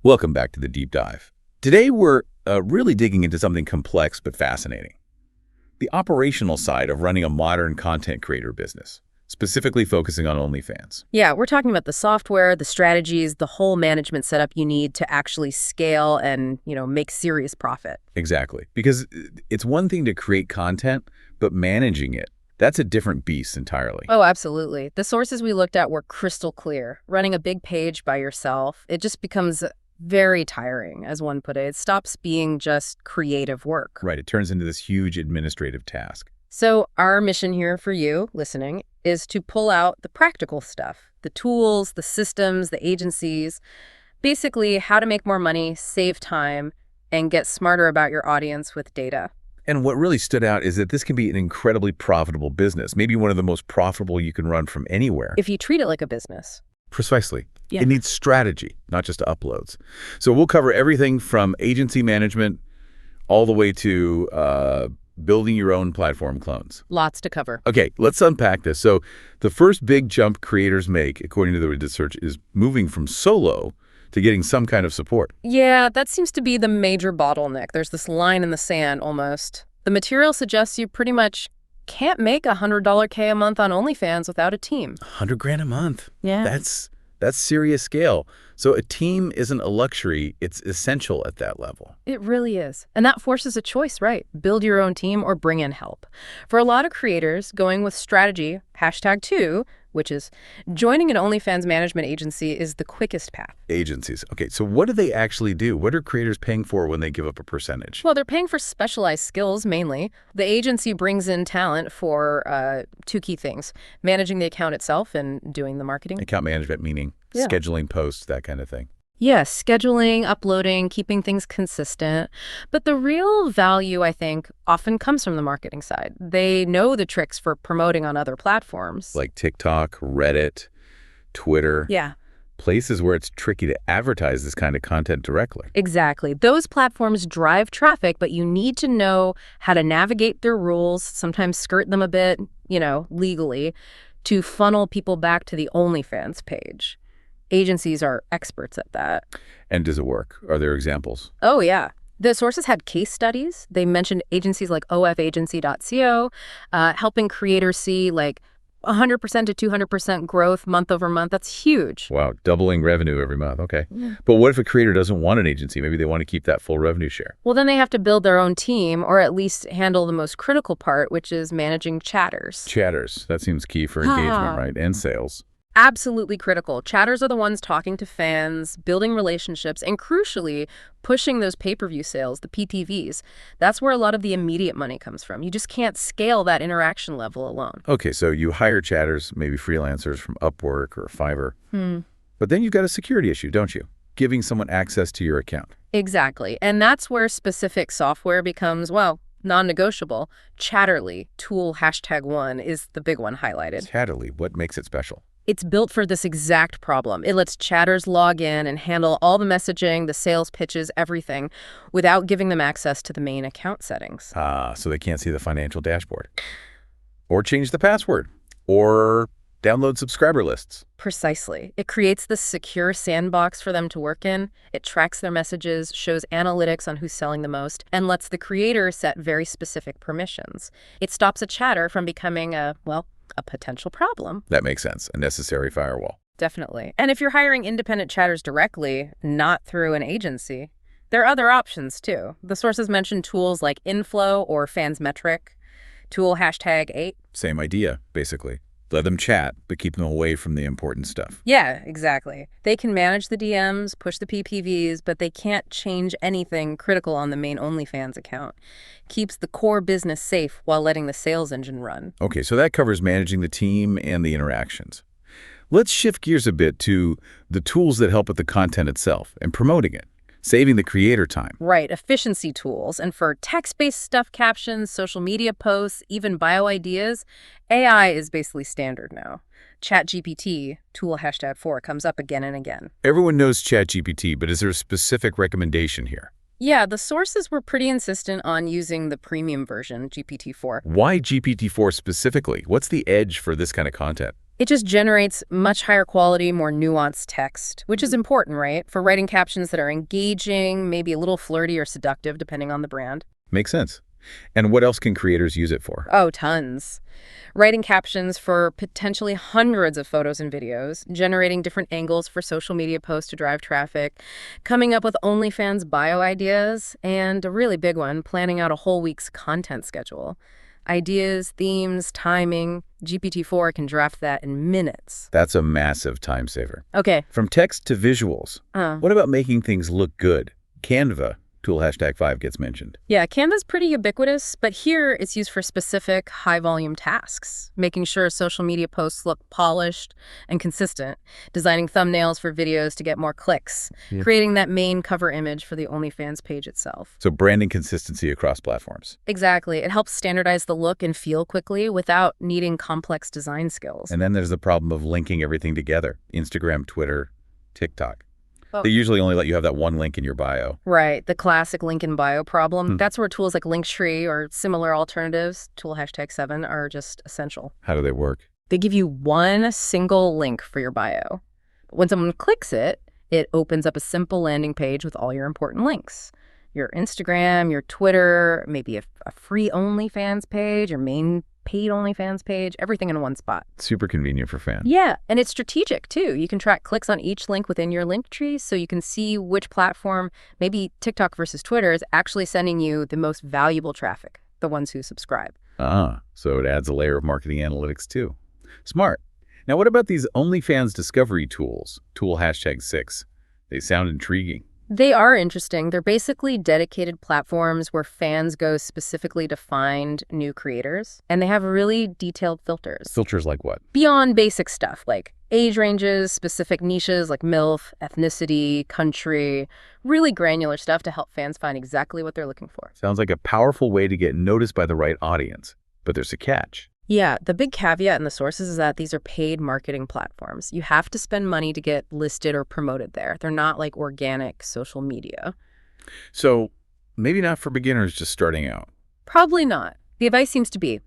Welcome back to the Deep Dive. Today we're really digging into something complex but fascinating. The operational side of running a modern content creator business, specifically focusing on OnlyFans. Yeah, we're talking about the software, the strategies, the whole management setup you need to actually scale and, make serious profit. Exactly. Because it's one thing to create content, but managing it, that's a different beast entirely. Oh, absolutely. The sources we looked at were crystal clear. Running a big page by yourself, it just becomes very tiring, as one put it. It stops being just creative work. Right. It turns into this huge administrative task. So our mission here for you listening is to pull out the practical stuff, the tools, the systems, the agencies, basically how to make more money, save time, and get smarter about your audience with data. And what really stood out is that this can be an incredibly profitable business, maybe one of the most profitable you can run from anywhere. If you treat it like a business. Precisely. Yeah. It needs strategy, not just uploads. So we'll cover everything from agency management all the way to building your own platform clones. Lots to cover. Okay, let's unpack this. So the first big jump creators make, according to the research, is moving from solo to getting some kind of support. Yeah, that seems to be the major bottleneck. There's this line in the sand almost. The material suggests you pretty much can't make $100K a month on OnlyFans without a team. $100,000 a month. Yeah. That's serious scale. So a team isn't a luxury, it's essential at that level. It really is. And that forces a choice, right? Build your own team or bring in help. For a lot of creators, going with strategy, #2, which is joining an OnlyFans management agency, is the quickest path. Agencies. Okay, so what do they actually do? What are creators paying for when they give up a percentage? Well, they're paying for specialized skills, mainly. The agency brings in talent for two key things: managing the account itself and doing the marketing. Account management meaning scheduling posts, that kind of thing. Yes, scheduling, uploading, keeping things consistent. But the real value, I think, often comes from the marketing side. They know the tricks for promoting on other platforms. Like TikTok, Reddit, Twitter. Yeah. Places where it's tricky to advertise this kind of content directly. Exactly. Those platforms drive traffic, but you need to know how to navigate their rules, sometimes skirt them a bit, legally, to funnel people back to the OnlyFans page. Agencies are experts at that. And does it work? Are there examples? Oh, yeah. The sources had case studies. They mentioned agencies like ofagency.co, helping creators see 100% to 200% growth month over month. That's huge. Wow, doubling revenue every month. Okay. Yeah. But what if a creator doesn't want an agency? Maybe they want to keep that full revenue share. Well, then they have to build their own team or at least handle the most critical part, which is managing chatters. Chatters. That seems key for engagement, right? And sales. Absolutely critical. Chatters are the ones talking to fans, building relationships, and crucially, pushing those pay-per-view sales, the PPVs. That's where a lot of the immediate money comes from. You just can't scale that interaction level alone. Okay, so you hire chatters, maybe freelancers from Upwork or Fiverr. But then you've got a security issue, don't you? Giving someone access to your account. Exactly. And that's where specific software becomes, non-negotiable. Chatterly, tool #1 is the big one highlighted. Chatterly, what makes it special? It's built for this exact problem. It lets chatters log in and handle all the messaging, the sales pitches, everything, without giving them access to the main account settings. So they can't see the financial dashboard. Or change the password. Or download subscriber lists. Precisely. It creates this secure sandbox for them to work in. It tracks their messages, shows analytics on who's selling the most, and lets the creator set very specific permissions. It stops a chatter from becoming a potential problem. That makes sense. A necessary firewall. Definitely. And if you're hiring independent chatters directly, not through an agency, there are other options too. The sources mentioned tools like Infloww or Fansmetric, tool #8. Same idea, basically. Let them chat, but keep them away from the important stuff. Yeah, exactly. They can manage the DMs, push the PPVs, but they can't change anything critical on the main OnlyFans account. Keeps the core business safe while letting the sales engine run. Okay, so that covers managing the team and the interactions. Let's shift gears a bit to the tools that help with the content itself and promoting it, saving the creator time. Right, efficiency tools. And for text-based stuff, captions, social media posts, even bio ideas, AI is basically standard now. ChatGPT, tool #4, comes up again and again. Everyone knows ChatGPT, but is there a specific recommendation here? Yeah, the sources were pretty insistent on using the premium version, GPT-4. Why GPT-4 specifically? What's the edge for this kind of content? It just generates much higher quality, more nuanced text, which is important, right? For writing captions that are engaging, maybe a little flirty or seductive, depending on the brand. Makes sense. And what else can creators use it for? Oh, tons. Writing captions for potentially hundreds of photos and videos, generating different angles for social media posts to drive traffic, coming up with OnlyFans bio ideas, and a really big one, planning out a whole week's content schedule. Ideas, themes, timing. GPT-4 can draft that in minutes. That's a massive time saver. Okay. From text to visuals, what about making things look good? Canva, tool #5 gets mentioned. Yeah, Canva's pretty ubiquitous, but here it's used for specific high-volume tasks, making sure social media posts look polished and consistent, designing thumbnails for videos to get more clicks, creating that main cover image for the OnlyFans page itself. So branding consistency across platforms. Exactly. It helps standardize the look and feel quickly without needing complex design skills. And then there's the problem of linking everything together. Instagram, Twitter, TikTok. Oh. They usually only let you have that one link in your bio. Right, the classic link in bio problem. That's where tools like Linktree or similar alternatives, tool #7, are just essential. How do they work? They give you one single link for your bio. When someone clicks it, it opens up a simple landing page with all your important links. Your Instagram, your Twitter, maybe a free OnlyFans page, your main paid OnlyFans page, everything in one spot. Super convenient for fans. Yeah, and it's strategic too. You can track clicks on each link within your link tree, so you can see which platform, maybe TikTok versus Twitter, is actually sending you the most valuable traffic, the ones who subscribe. So it adds a layer of marketing analytics too. Smart. Now what about these OnlyFans discovery tools? Tool #6. They sound intriguing. They are interesting. They're basically dedicated platforms where fans go specifically to find new creators, and they have really detailed filters. Filters like what? Beyond basic stuff like age ranges, specific niches like MILF, ethnicity, country, really granular stuff to help fans find exactly what they're looking for. Sounds like a powerful way to get noticed by the right audience. But there's a catch. Yeah, the big caveat in the sources is that these are paid marketing platforms. You have to spend money to get listed or promoted there. They're not like organic social media. So maybe not for beginners just starting out. Probably not. The advice seems to be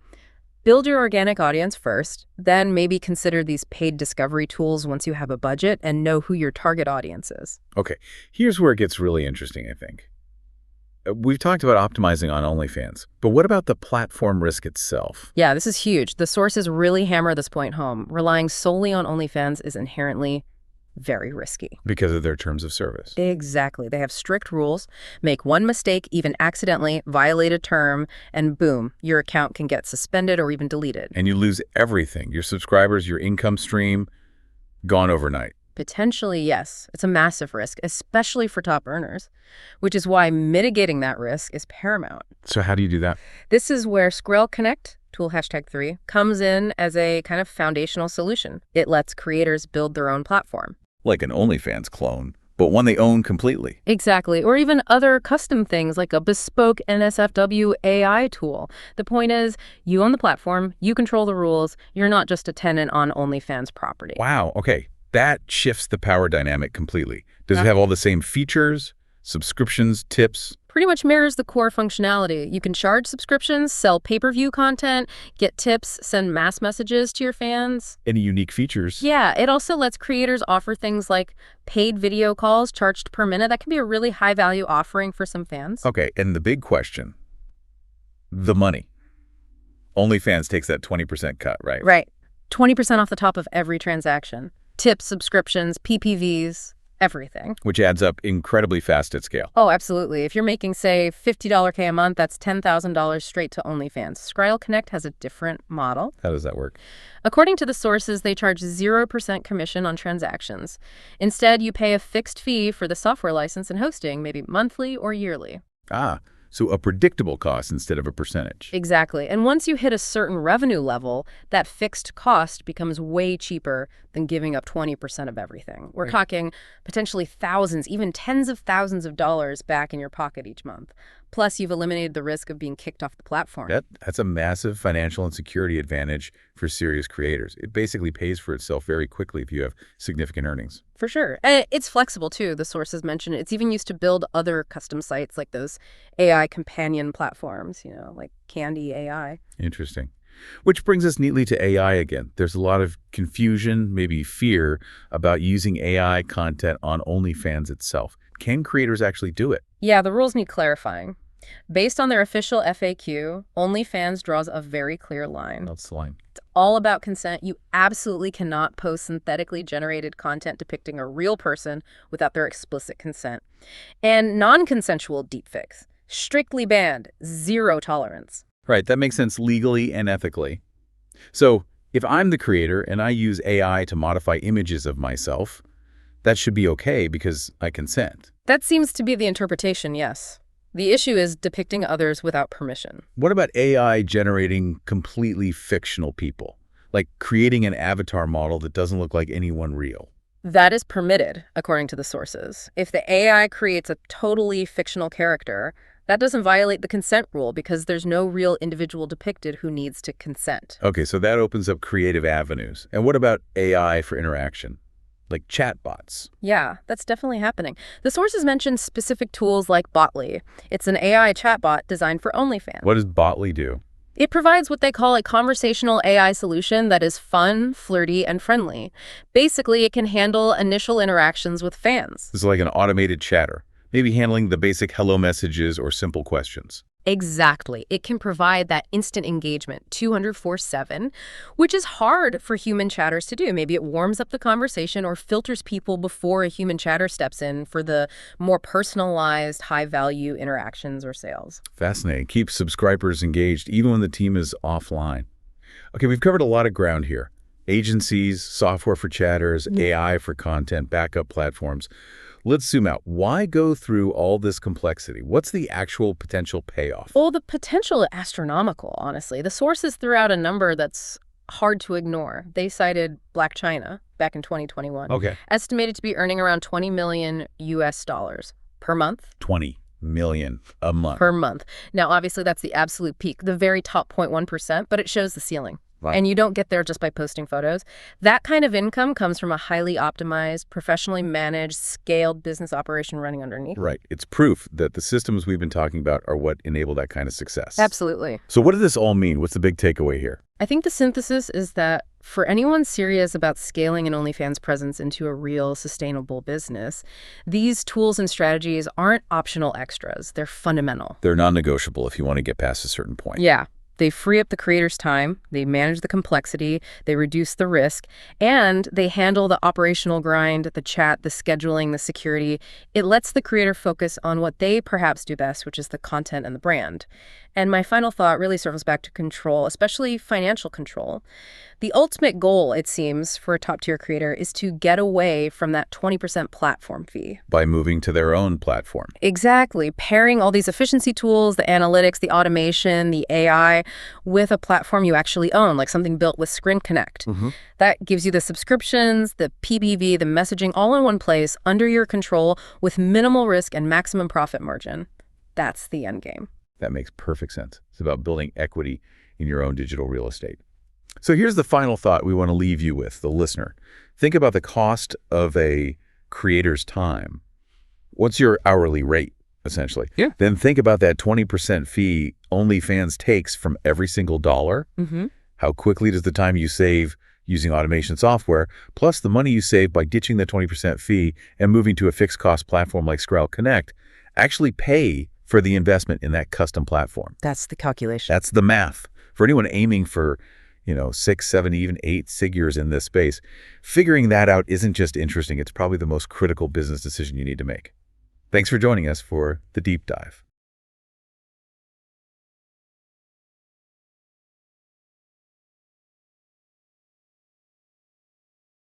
build your organic audience first, then maybe consider these paid discovery tools once you have a budget and know who your target audience is. Okay, here's where it gets really interesting, I think. We've talked about optimizing on OnlyFans, but what about the platform risk itself? Yeah, this is huge. The sources really hammer this point home. Relying solely on OnlyFans is inherently very risky. Because of their terms of service. Exactly. They have strict rules. Make one mistake, even accidentally, violate a term, and boom, your account can get suspended or even deleted. And you lose everything. Your subscribers, your income stream, gone overnight. Potentially, yes. It's a massive risk, especially for top earners, which is why mitigating that risk is paramount. So how do you do that? This is where Scrile Connect, tool #3, comes in as a kind of foundational solution. It lets creators build their own platform. Like an OnlyFans clone, but one they own completely. Exactly. Or even other custom things like a bespoke NSFW AI tool. The point is, you own the platform, you control the rules, you're not just a tenant on OnlyFans property. Wow, okay. That shifts the power dynamic completely. Does it have all the same features, subscriptions, tips? Pretty much mirrors the core functionality. You can charge subscriptions, sell pay-per-view content, get tips, send mass messages to your fans. Any unique features? Yeah, it also lets creators offer things like paid video calls charged per minute. That can be a really high-value offering for some fans. Okay, and the big question, the money. OnlyFans takes that 20% cut, right? Right. 20% off the top of every transaction. Tips, subscriptions, PPVs, everything. Which adds up incredibly fast at scale. Oh, absolutely. If you're making, say, $50K a month, that's $10,000 straight to OnlyFans. Scrile Connect has a different model. How does that work? According to the sources, they charge 0% commission on transactions. Instead, you pay a fixed fee for the software license and hosting, maybe monthly or yearly. So a predictable cost instead of a percentage. Exactly. And once you hit a certain revenue level, that fixed cost becomes way cheaper than giving up 20% of everything. We're talking potentially thousands, even tens of thousands of dollars back in your pocket each month. Plus, you've eliminated the risk of being kicked off the platform. That's a massive financial and security advantage for serious creators. It basically pays for itself very quickly if you have significant earnings. For sure. And it's flexible, too. The sources mention it's even used to build other custom sites like those AI companion platforms, like Candy AI. Interesting. Which brings us neatly to AI again. There's a lot of confusion, maybe fear, about using AI content on OnlyFans itself. Can creators actually do it? Yeah, the rules need clarifying. Based on their official FAQ, OnlyFans draws a very clear line. That's the line. It's all about consent. You absolutely cannot post synthetically generated content depicting a real person without their explicit consent. And non-consensual deepfakes, strictly banned, zero tolerance. Right, that makes sense legally and ethically. So, if I'm the creator and I use AI to modify images of myself, that should be okay because I consent. That seems to be the interpretation, yes. The issue is depicting others without permission. What about AI generating completely fictional people? Like creating an avatar model that doesn't look like anyone real? That is permitted, according to the sources. If the AI creates a totally fictional character, that doesn't violate the consent rule because there's no real individual depicted who needs to consent. Okay, so that opens up creative avenues. And what about AI for interaction? Like chatbots? Yeah, that's definitely happening. The sources mention specific tools like Botly. It's an AI chatbot designed for OnlyFans. What does Botly do? It provides what they call a conversational AI solution that is fun, flirty, and friendly. Basically, it can handle initial interactions with fans. This is like an automated chatter, maybe handling the basic hello messages or simple questions. Exactly. It can provide that instant engagement 204/7, which is hard for human chatters to do. Maybe it warms up the conversation or filters people before a human chatter steps in for the more personalized, high-value interactions or sales. Fascinating. Keep subscribers engaged even when the team is offline. Okay, we've covered a lot of ground here. Agencies, software for chatters, AI for content, backup platforms. Let's zoom out. Why go through all this complexity? What's the actual potential payoff? Well, the potential is astronomical, honestly. The sources threw out a number that's hard to ignore. They cited Black China back in 2021. Okay. Estimated to be earning around 20 million US dollars per month. 20 million a month. Per month. Now, obviously, that's the absolute peak, the very top 0.1%, but it shows the ceiling. Wow. And you don't get there just by posting photos. That kind of income comes from a highly optimized, professionally managed, scaled business operation running underneath. Right. It's proof that the systems we've been talking about are what enable that kind of success. Absolutely. So what does this all mean? What's the big takeaway here? I think the synthesis is that for anyone serious about scaling an OnlyFans presence into a real, sustainable business, these tools and strategies aren't optional extras. They're fundamental. They're non-negotiable if you want to get past a certain point. Yeah. They free up the creator's time, they manage the complexity, they reduce the risk, and they handle the operational grind, the chat, the scheduling, the security. It lets the creator focus on what they perhaps do best, which is the content and the brand. And my final thought really circles back to control, especially financial control. The ultimate goal, it seems, for a top-tier creator is to get away from that 20% platform fee. By moving to their own platform. Exactly. Pairing all these efficiency tools, the analytics, the automation, the AI, with a platform you actually own, like something built with Scrile Connect. That gives you the subscriptions, the PPV, the messaging, all in one place, under your control, with minimal risk and maximum profit margin. That's the end game. That makes perfect sense. It's about building equity in your own digital real estate. So here's the final thought we want to leave you with, the listener. Think about the cost of a creator's time. What's your hourly rate, essentially? Yeah. Then think about that 20% fee OnlyFans takes from every single dollar. How quickly does the time you save using automation software, plus the money you save by ditching the 20% fee and moving to a fixed cost platform like Scrile Connect, actually pay for the investment in that custom platform? That's the calculation. That's the math. For anyone aiming for 6, 7, even 8 figures in this space, figuring that out isn't just interesting, it's probably the most critical business decision you need to make. Thanks for joining us for The Deep Dive.